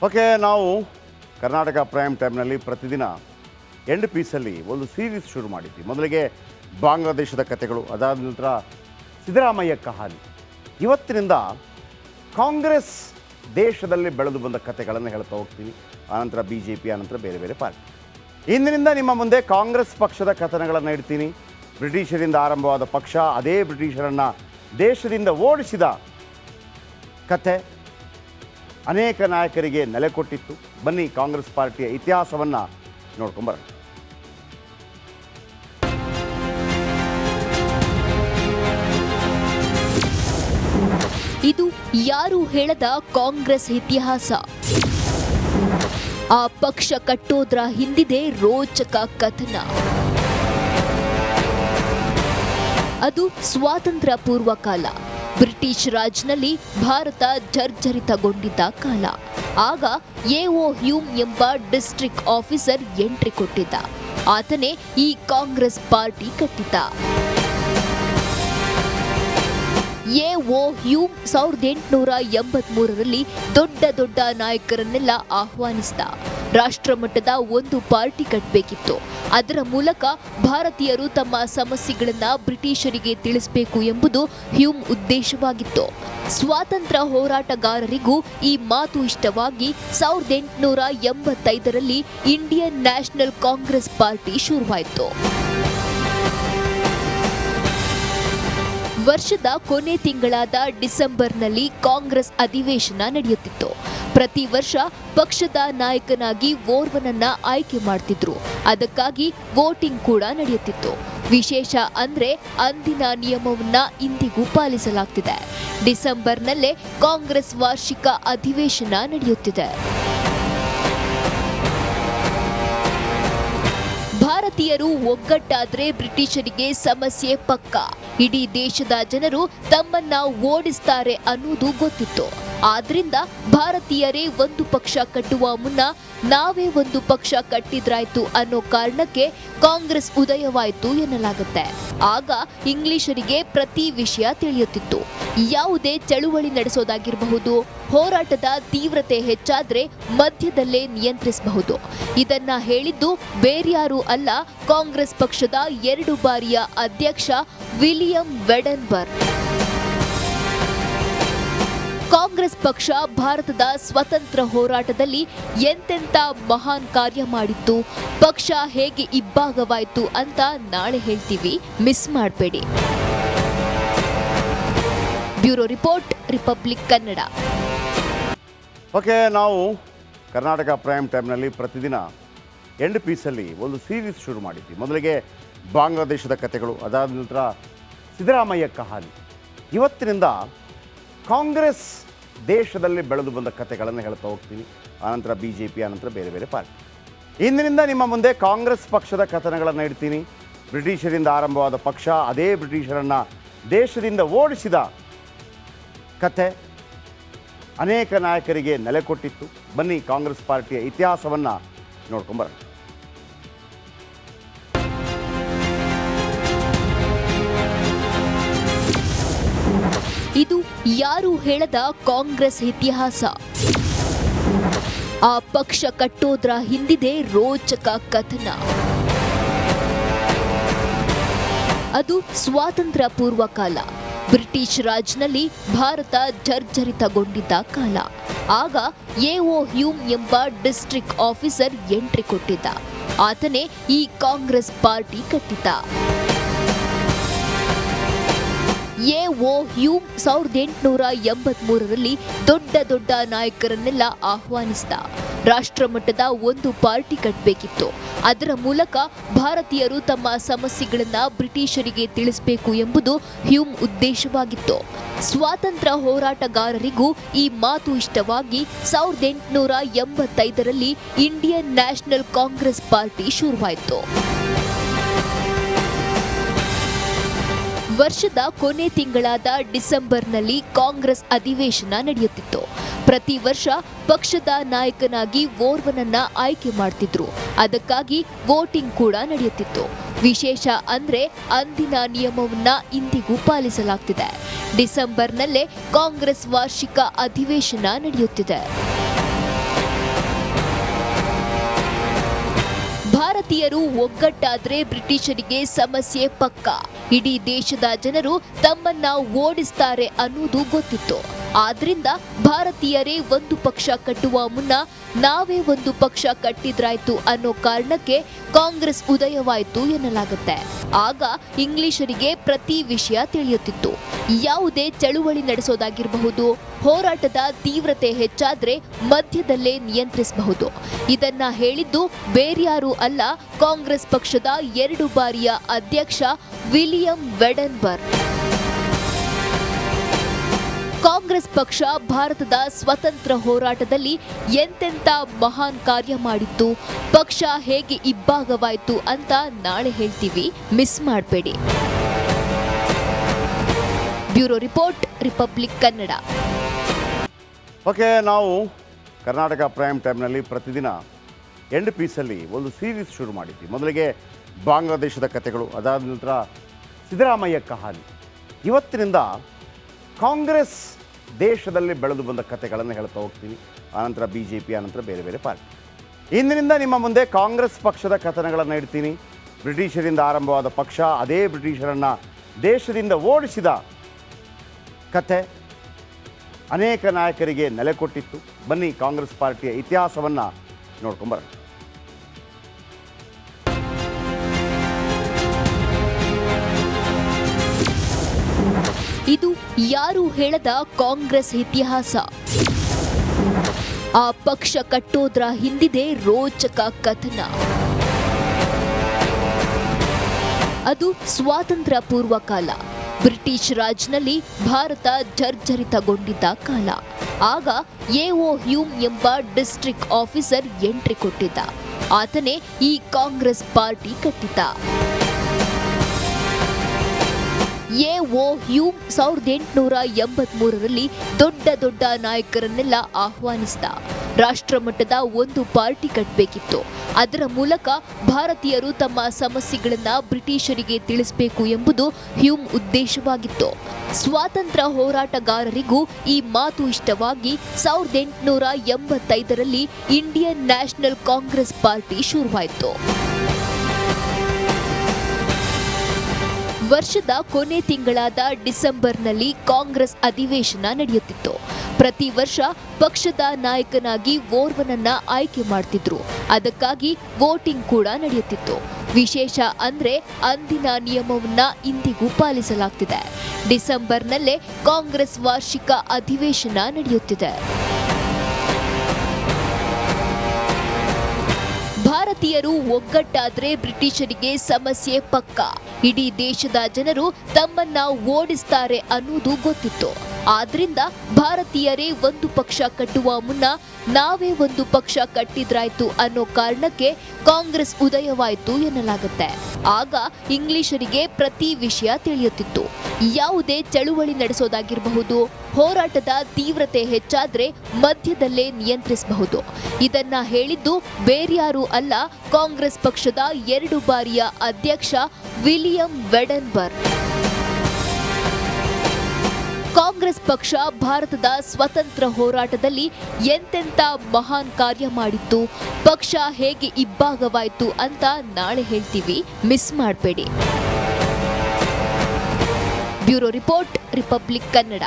Okay, ನಾವು Karnataka prime ಟೈಮ್ನಲ್ಲಿ ಪ್ರತಿದಿನ ಎಂಡ್ ಪೀಸಲ್ಲಿ ಒಂದು ಸೀರೀಸ್ ಶುರು ಮಾಡಿದ್ವಿ. ಮೊದಲಿಗೆ ಬಾಂಗ್ಲಾದೇಶದ ಕಥೆಗಳು, ಅದಾದ ನಂತರ ಸಿದ್ದರಾಮಯ್ಯ ಕಹಾನಿ. ಇವತ್ತಿನಿಂದ ಕಾಂಗ್ರೆಸ್ ದೇಶದಲ್ಲಿ ಬೆಳೆದು ಬಂದ ಕಥೆಗಳನ್ನು ಹೇಳ್ತಾ ಹೋಗ್ತೀವಿ. ಆನಂತರ BJP, ಆನಂತರ ಬೇರೆ ಬೇರೆ ಪಾರ್ಟಿ. ಇಂದಿನಿಂದ ನಿಮ್ಮ ಮುಂದೆ ಕಾಂಗ್ರೆಸ್ ಪಕ್ಷದ ಕಥನಗಳನ್ನು ಇಡ್ತೀನಿ. ಬ್ರಿಟಿಷರಿಂದ ಆರಂಭವಾದ ಪಕ್ಷ ಅದೇ ಬ್ರಿಟಿಷರನ್ನು ದೇಶದಿಂದ ಓಡಿಸಿದ ಕಥೆ, ಅನೇಕ ನಾಯಕರಿಗೆ ನೆಲೆ ಕೊಟ್ಟಿತ್ತು. ಬನ್ನಿ ಕಾಂಗ್ರೆಸ್ ಪಾರ್ಟಿಯ ಇತಿಹಾಸವನ್ನು ನೋಡ್ಕೊಂಬರೋಣ. ಇದು ಯಾರು ಹೇಳದ ಕಾಂಗ್ರೆಸ್ ಇತಿಹಾಸ. ಆ ಪಕ್ಷ ಕಟ್ಟೋದ್ರ ಹಿಂದಿದೆ ರೋಚಕ ಕಥನ. ಅದು ಸ್ವಾತಂತ್ರ್ಯ ಪೂರ್ವ ಕಾಲ. ಬ್ರಿಟಿಷ್ ರಾಜ್ನಲ್ಲಿ ಭಾರತ ಜರ್ಜರಿತಗೊಂಡಿದ್ದ ಕಾಲ. ಆಗ ಎ.ಒ. ಹ್ಯೂಮ್ ಎಂಬ ಡಿಸ್ಟ್ರಿಕ್ಟ್ ಆಫೀಸರ್ ಎಂಟ್ರಿ ಕೊಟ್ಟಿದ್ದ. ಆತನೇ ಈ ಕಾಂಗ್ರೆಸ್ ಪಾರ್ಟಿ ಕಟ್ಟಿದ್ದ. ಎ.ಒ. ಹ್ಯೂಮ್ 1883ರಲ್ಲಿ ದೊಡ್ಡ ದೊಡ್ಡ ನಾಯಕರನ್ನೆಲ್ಲ ಆಹ್ವಾನಿಸಿದ. ರಾಷ್ಟ್ರಮಟ್ಟದ ಒಂದು ಪಾರ್ಟಿ ಕಟ್ಟಬೇಕಿತ್ತು. ಅದರ ಮೂಲಕ ಭಾರತೀಯರು ತಮ್ಮ ಸಮಸ್ಯೆಗಳನ್ನ ಬ್ರಿಟಿಷರಿಗೆ ತಿಳಿಸಬೇಕು ಎಂಬುದು ಹ್ಯೂಮ್ ಉದ್ದೇಶವಾಗಿತ್ತು. ಸ್ವಾತಂತ್ರ್ಯ ಹೋರಾಟಗಾರರಿಗೂ ಈ ಮಾತು ಇಷ್ಟವಾಗಿ 1885ರಲ್ಲಿ ಇಂಡಿಯನ್ ನ್ಯಾಷನಲ್ ಕಾಂಗ್ರೆಸ್ ಪಾರ್ಟಿ ಶುರುವಾಯಿತು. ವರ್ಷದ ಕೊನೆ ತಿಂಗಳಾದ ಡಿಸೆಂಬರ್ನಲ್ಲಿ ಕಾಂಗ್ರೆಸ್ ಅಧಿವೇಶನ ನಡೆಯುತ್ತಿತ್ತು. ಪ್ರತಿ ವರ್ಷ ಪಕ್ಷದ ನಾಯಕನಾಗಿ ಓರ್ವನನ್ನ ಆಯ್ಕೆ ಮಾಡ್ತಿದ್ರು. ಅದಕ್ಕಾಗಿ ವೋಟಿಂಗ್ ಕೂಡ ನಡೆಯುತ್ತಿತ್ತು. ವಿಶೇಷ ಅಂದ್ರೆ ಅಂದಿನ ನಿಯಮವನ್ನ ಇಂದಿಗೂ ಪಾಲಿಸಲಾಗ್ತಿದೆ. ಡಿಸೆಂಬರ್ನಲ್ಲೇ ಕಾಂಗ್ರೆಸ್ ವಾರ್ಷಿಕ ಅಧಿವೇಶನ ನಡೆಯುತ್ತಿದೆ. ಭಾರತೀಯರು ಒಗ್ಗಟ್ಟಾದ್ರೆ ಬ್ರಿಟಿಷರಿಗೆ ಸಮಸ್ಯೆ ಪಕ್ಕ. ಇಡೀ ದೇಶದ ಜನರು ತಮ್ಮನ್ನ ಓಡಿಸ್ತಾರೆ ಅನ್ನೋದು ಗೊತ್ತಿತ್ತು. ಆದ್ರಿಂದ ಭಾರತೀಯರೇ ಒಂದು ಪಕ್ಷ ಕಟ್ಟುವ ಮುನ್ನ ನಾವೇ ಒಂದು ಪಕ್ಷ ಕಟ್ಟಿದ್ರಾಯ್ತು ಅನ್ನೋ ಕಾರಣಕ್ಕೆ ಕಾಂಗ್ರೆಸ್ ಉದಯವಾಯಿತು ಎನ್ನಲಾಗುತ್ತೆ. ಆಗ ಇಂಗ್ಲಿಷರಿಗೆ ಪ್ರತಿ ವಿಷಯ ತಿಳಿಯುತ್ತಿತ್ತು. ಯಾವುದೇ ಚಳುವಳಿ ನಡೆಸೋದಾಗಿರಬಹುದು, ಹೋರಾಟದ ತೀವ್ರತೆ ಹೆಚ್ಚಾದ್ರೆ ಮಧ್ಯದಲ್ಲೇ ನಿಯಂತ್ರಿಸಬಹುದು. ಇದನ್ನ ಹೇಳಿದ್ದು ಬೇರ್ಯಾರೂ ಅಲ್ಲ, ಕಾಂಗ್ರೆಸ್ ಪಕ್ಷದ 2 ಬಾರಿಯ ಅಧ್ಯಕ್ಷ ವಿಲಿಯಂ ವೆಡೆನ್ಬರ್ಗ್. ಕಾಂಗ್ರೆಸ್ ಪಕ್ಷ ಭಾರತದ ಸ್ವತಂತ್ರ ಹೋರಾಟದಲ್ಲಿ ಎಂತೆಂಥ ಮಹಾನ್ ಕಾರ್ಯ ಮಾಡಿತ್ತು, ಪಕ್ಷ ಹೇಗೆ ಇಬ್ಬಾಗವಾಯಿತು ಅಂತ ನಾಳೆ ಹೇಳ್ತೀವಿ, ಮಿಸ್ ಮಾಡಬೇಡಿ. Bureau report, republic Kannada. Okay, ನಾವು ಕರ್ನಾಟಕ ಪ್ರೈಮ್ ಟೈಮ್ನಲ್ಲಿ ಪ್ರತಿದಿನ ಎಂಡ್ ಪೀಸಲ್ಲಿ ಒಂದು ಸೀರೀಸ್ ಶುರು ಮಾಡಿದ್ವಿ. ಮೊದಲಿಗೆ ಬಾಂಗ್ಲಾದೇಶದ ಕಥೆಗಳು, ಅದಾದ ನಂತರ ಸಿದ್ದರಾಮಯ್ಯ ಕಹಾನಿ. ಇವತ್ತಿನಿಂದ ಕಾಂಗ್ರೆಸ್ ದೇಶದಲ್ಲಿ ಬೆಳೆದು ಬಂದ ಕಥೆಗಳನ್ನು ಹೇಳ್ತಾ ಹೋಗ್ತೀನಿ. ಆನಂತರ BJP, ಆನಂತರ ಬೇರೆ ಬೇರೆ ಪಾರ್ಟಿ. ಇಂದಿನಿಂದ ನಿಮ್ಮ ಮುಂದೆ ಕಾಂಗ್ರೆಸ್ ಪಕ್ಷದ ಕಥನಗಳನ್ನು ಇಡ್ತೀನಿ. ಬ್ರಿಟಿಷರಿಂದ ಆರಂಭವಾದ ಪಕ್ಷ ಅದೇ ಬ್ರಿಟಿಷರನ್ನು ದೇಶದಿಂದ ಓಡಿಸಿದ ಕಥೆ, ಅನೇಕ ನಾಯಕರಿಗೆ ನೆಲೆ ಕೊಟ್ಟಿತ್ತು. ಬನ್ನಿ ಕಾಂಗ್ರೆಸ್ ಪಾರ್ಟಿಯ ಇತಿಹಾಸವನ್ನು ನೋಡ್ಕೊಂಬರೋಣ. ಇದು ಯಾರು ಹೇಳದ ಕಾಂಗ್ರೆಸ್ ಇತಿಹಾಸ. ಆ ಪಕ್ಷ ಕಟ್ಟೋದ್ರ ಹಿಂದಿದೆ ರೋಚಕ ಕಥನ. ಅದು ಸ್ವಾತಂತ್ರ್ಯ ಪೂರ್ವ ಕಾಲ. ಬ್ರಿಟಿಷ್ ರಾಜ್ನಲ್ಲಿ ಭಾರತ ಜರ್ಜರಿತಗೊಂಡಿದ್ದ ಕಾಲ. ಆಗ ಎ.ಒ. ಹ್ಯೂಮ್ ಎಂಬ ಡಿಸ್ಟ್ರಿಕ್ಟ್ ಆಫೀಸರ್ ಎಂಟ್ರಿ ಕೊಟ್ಟಿದ್ದ. ಆತನೇ ಈ ಕಾಂಗ್ರೆಸ್ ಪಾರ್ಟಿ ಕಟ್ಟಿದ್ದ. ಎ.ಒ. ಹ್ಯೂಮ್ 1883ರಲ್ಲಿ ದೊಡ್ಡ ದೊಡ್ಡ ನಾಯಕರನ್ನೆಲ್ಲ ಆಹ್ವಾನಿಸಿದ. ರಾಷ್ಟ್ರಮಟ್ಟದ ಒಂದು ಪಾರ್ಟಿ ಕಟ್ಟಬೇಕಿತ್ತು. ಅದರ ಮೂಲಕ ಭಾರತೀಯರು ತಮ್ಮ ಸಮಸ್ಯೆಗಳನ್ನ ಬ್ರಿಟಿಷರಿಗೆ ತಿಳಿಸಬೇಕು ಎಂಬುದು ಹ್ಯೂಮ್ ಉದ್ದೇಶವಾಗಿತ್ತು. ಸ್ವಾತಂತ್ರ್ಯ ಹೋರಾಟಗಾರರಿಗೂ ಈ ಮಾತು ಇಷ್ಟವಾಗಿ 1885ರಲ್ಲಿ ಇಂಡಿಯನ್ ನ್ಯಾಷನಲ್ ಕಾಂಗ್ರೆಸ್ ಪಾರ್ಟಿ ಶುರುವಾಯಿತು. ವರ್ಷದ ಕೊನೆ ತಿಂಗಳಾದ ಡಿಸೆಂಬರ್ನಲ್ಲಿ ಕಾಂಗ್ರೆಸ್ ಅಧಿವೇಶನ ನಡೆಯುತ್ತಿತ್ತು. ಪ್ರತಿ ವರ್ಷ ಪಕ್ಷದ ನಾಯಕನಾಗಿ ಓರ್ವನನ್ನ ಆಯ್ಕೆ ಮಾಡ್ತಿದ್ರು. ಅದಕ್ಕಾಗಿ ವೋಟಿಂಗ್ ಕೂಡ ನಡೆಯುತ್ತಿತ್ತು. ವಿಶೇಷ ಅಂದ್ರೆ ಅಂದಿನ ನಿಯಮವನ್ನ ಇಂದಿಗೂ ಪಾಲಿಸಲಾಗ್ತಿದೆ. ಡಿಸೆಂಬರ್ನಲ್ಲೇ ಕಾಂಗ್ರೆಸ್ ವಾರ್ಷಿಕ ಅಧಿವೇಶನ ನಡೆಯುತ್ತಿದೆ. ಭಾರತೀಯರು ಒಗ್ಗಟ್ಟಾದ್ರೆ ಬ್ರಿಟಿಷರಿಗೆ ಸಮಸ್ಯೆ ಪಕ್ಕ. ಇಡೀ ದೇಶದ ಜನರು ತಮ್ಮನ್ನ ಓಡಿಸ್ತಾರೆ ಅನ್ನೋದು ಗೊತ್ತಿತ್ತು. ಆದ್ರಿಂದ ಭಾರತೀಯರೇ ಒಂದು ಪಕ್ಷ ಕಟ್ಟುವ ಮುನ್ನ ನಾವೇ ಒಂದು ಪಕ್ಷ ಕಟ್ಟಿದ್ರಾಯ್ತು ಅನ್ನೋ ಕಾರಣಕ್ಕೆ ಕಾಂಗ್ರೆಸ್ ಉದಯವಾಯಿತು ಎನ್ನಲಾಗುತ್ತೆ. ಆಗ ಇಂಗ್ಲಿಷರಿಗೆ ಪ್ರತಿ ವಿಷಯ ತಿಳಿಯುತ್ತಿತ್ತು. ಯಾವುದೇ ಚಳುವಳಿ ನಡೆಸೋದಾಗಿರಬಹುದು, ಹೋರಾಟದ ತೀವ್ರತೆ ಹೆಚ್ಚಾದ್ರೆ ಮಧ್ಯದಲ್ಲೇ ನಿಯಂತ್ರಿಸಬಹುದು. ಇದನ್ನ ಹೇಳಿದ್ದು ಬೇರ್ಯಾರೂ ಅಲ್ಲ, ಕಾಂಗ್ರೆಸ್ ಪಕ್ಷದ 2 ಬಾರಿಯ ಅಧ್ಯಕ್ಷ ವಿಲಿಯಂ ವೆಡನ್ಬರ್ಗ್. ಕಾಂಗ್ರೆಸ್ ಪಕ್ಷ ಭಾರತದ ಸ್ವತಂತ್ರ ಹೋರಾಟದಲ್ಲಿ ಎಂತೆಂಥ ಮಹಾನ್ ಕಾರ್ಯ ಮಾಡಿತ್ತು, ಪಕ್ಷ ಹೇಗೆ ಇಬ್ಬಾಗವಾಯಿತು ಅಂತ ನಾಳೆ ಹೇಳ್ತೀವಿ, ಮಿಸ್ ಮಾಡಬೇಡಿ. Bureau report, republic Kannada. Okay, ನಾವು ಕರ್ನಾಟಕ ಪ್ರೈಮ್ ಟೈಮ್ನಲ್ಲಿ ಪ್ರತಿದಿನ ಎಂಡ್ ಪೀಸಲ್ಲಿ ಒಂದು ಸೀರೀಸ್ ಶುರು ಮಾಡಿದ್ವಿ. ಮೊದಲಿಗೆ ಬಾಂಗ್ಲಾದೇಶದ ಕಥೆಗಳು, ಅದಾದ ನಂತರ ಸಿದ್ದರಾಮಯ್ಯ ಕಹಾನಿ. ಇವತ್ತಿನಿಂದ ಕಾಂಗ್ರೆಸ್ ದೇಶದಲ್ಲಿ ಬೆಳೆದು ಬಂದ ಕಥೆಗಳನ್ನು ಹೇಳ್ತಾ ಹೋಗ್ತೀನಿ. ಆನಂತರ BJP, ಆನಂತರ ಬೇರೆ ಬೇರೆ ಪಾರ್ಟಿ. ಇಂದಿನಿಂದ ನಿಮ್ಮ ಮುಂದೆ ಕಾಂಗ್ರೆಸ್ ಪಕ್ಷದ ಕಥನಗಳನ್ನು ಇಡ್ತೀನಿ. ಬ್ರಿಟಿಷರಿಂದ ಆರಂಭವಾದ ಪಕ್ಷ ಅದೇ ಬ್ರಿಟಿಷರನ್ನು ದೇಶದಿಂದ ಓಡಿಸಿದ ಕಥೆ ಅನೇಕ ನಾಯಕರಿಗೆ ನೆಲೆ ಕೊಟ್ಟಿತ್ತು. ಬನ್ನಿ ಕಾಂಗ್ರೆಸ್ ಪಾರ್ಟಿಯ ಇತಿಹಾಸವನ್ನು ನೋಡ್ಕೊಂಬರೋಣ. ಇದು ಯಾರು ಹೇಳದ ಕಾಂಗ್ರೆಸ್ ಇತಿಹಾಸ. ಆ ಪಕ್ಷ ಕಟ್ಟೋದ್ರ ಹಿಂದಿದೆ ರೋಚಕ ಕಥನ. ಅದು ಸ್ವಾತಂತ್ರ್ಯ ಪೂರ್ವ ಕಾಲ. ಬ್ರಿಟಿಷ್ ರಾಜ್ನಲ್ಲಿ ಭಾರತ ಜರ್ಜರಿತಗೊಂಡಿದ್ದ ಕಾಲ. ಆಗ ಎ.ಒ. ಹ್ಯೂಮ್ ಎಂಬ ಡಿಸ್ಟ್ರಿಕ್ಟ್ ಆಫೀಸರ್ ಎಂಟ್ರಿ ಕೊಟ್ಟಿದ್ದ. ಆತನೇ ಈ ಕಾಂಗ್ರೆಸ್ ಪಾರ್ಟಿ ಕಟ್ಟಿದ್ದ. ಎ.ಒ. ಹ್ಯೂಮ್ 1883ರಲ್ಲಿ ದೊಡ್ಡ ನಾಯಕರನ್ನೆಲ್ಲ ಆಹ್ವಾನಿಸಿದ. ರಾಷ್ಟ್ರಮಟ್ಟದ ಒಂದು ಪಾರ್ಟಿ ಕಟ್ಟಬೇಕಿತ್ತು. ಅದರ ಮೂಲಕ ಭಾರತೀಯರು ತಮ್ಮ ಸಮಸ್ಯೆಗಳನ್ನ ಬ್ರಿಟಿಷರಿಗೆ ತಿಳಿಸಬೇಕು ಎಂಬುದು ಹ್ಯೂಮ್ ಉದ್ದೇಶವಾಗಿತ್ತು. ಸ್ವಾತಂತ್ರ್ಯ ಹೋರಾಟಗಾರರಿಗೂ ಈ ಮಾತು ಇಷ್ಟವಾಗಿ 1885ರಲ್ಲಿ ಇಂಡಿಯನ್ ನ್ಯಾಷನಲ್ ಕಾಂಗ್ರೆಸ್ ಪಾರ್ಟಿ ಶುರುವಾಯಿತು. ವರ್ಷದ ಕೊನೆ ತಿಂಗಳಾದ ಡಿಸೆಂಬರ್ನಲ್ಲಿ ಕಾಂಗ್ರೆಸ್ ಅಧಿವೇಶನ ನಡೆಯುತ್ತಿತ್ತು. ಪ್ರತಿ ವರ್ಷ ಪಕ್ಷದ ನಾಯಕನಾಗಿ ಓರ್ವನನ್ನ ಆಯ್ಕೆ ಮಾಡ್ತಿದ್ರು. ಅದಕ್ಕಾಗಿ ವೋಟಿಂಗ್ ಕೂಡ ನಡೆಯುತ್ತಿತ್ತು. ವಿಶೇಷ ಅಂದ್ರೆ ಅಂದಿನ ನಿಯಮವನ್ನ ಇಂದಿಗೂ ಪಾಲಿಸಲಾಗ್ತಿದೆ. ಡಿಸೆಂಬರ್ನಲ್ಲೇ ಕಾಂಗ್ರೆಸ್ ವಾರ್ಷಿಕ ಅಧಿವೇಶನ ನಡೆಯುತ್ತಿದೆ. ಭಾರತೀಯರು ಒಗ್ಗಟ್ಟಾದ್ರೆ ಬ್ರಿಟಿಷರಿಗೆ ಸಮಸ್ಯೆ ಪಕ್ಕ. ಇಡೀ ದೇಶದ ಜನರು ತಮ್ಮನ್ನ ಓಡಿಸ್ತಾರೆ ಅನ್ನೋದು ಗೊತ್ತಿತ್ತು. ಆದ್ರಿಂದ ಭಾರತೀಯರೇ ಒಂದು ಪಕ್ಷ ಕಟ್ಟುವ ಮುನ್ನ ನಾವೇ ಒಂದು ಪಕ್ಷ ಕಟ್ಟಿದ್ರಾಯ್ತು ಅನ್ನೋ ಕಾರಣಕ್ಕೆ ಕಾಂಗ್ರೆಸ್ ಉದಯವಾಯಿತು ಎನ್ನಲಾಗುತ್ತೆ. ಆಗ ಇಂಗ್ಲಿಷರಿಗೆ ಪ್ರತಿ ವಿಷಯ ತಿಳಿಯುತ್ತಿತ್ತು. ಯಾವುದೇ ಚಳುವಳಿ ನಡೆಸೋದಾಗಿರಬಹುದು, ಹೋರಾಟದ ತೀವ್ರತೆ ಹೆಚ್ಚಾದ್ರೆ ಮಧ್ಯದಲ್ಲೇ ನಿಯಂತ್ರಿಸಬಹುದು. ಇದನ್ನ ಹೇಳಿದ್ದು ಬೇರ್ಯಾರೂ ಅಲ್ಲ, ಕಾಂಗ್ರೆಸ್ ಪಕ್ಷದ 2 ಬಾರಿಯ ಅಧ್ಯಕ್ಷ ವಿಲಿಯಂ ವೆಡನ್ಬರ್ಗ್. ಕಾಂಗ್ರೆಸ್ ಪಕ್ಷ ಭಾರತದ ಸ್ವತಂತ್ರ ಹೋರಾಟದಲ್ಲಿ ಎಂತೆಂಥ ಮಹಾನ್ ಕಾರ್ಯ ಮಾಡಿತ್ತು, ಪಕ್ಷ ಹೇಗೆ ಇಬ್ಬಾಗವಾಯಿತು ಅಂತ ನಾಳೆ ಹೇಳ್ತೀವಿ, ಮಿಸ್ ಮಾಡಬೇಡಿ. Bureau report, republic Kannada.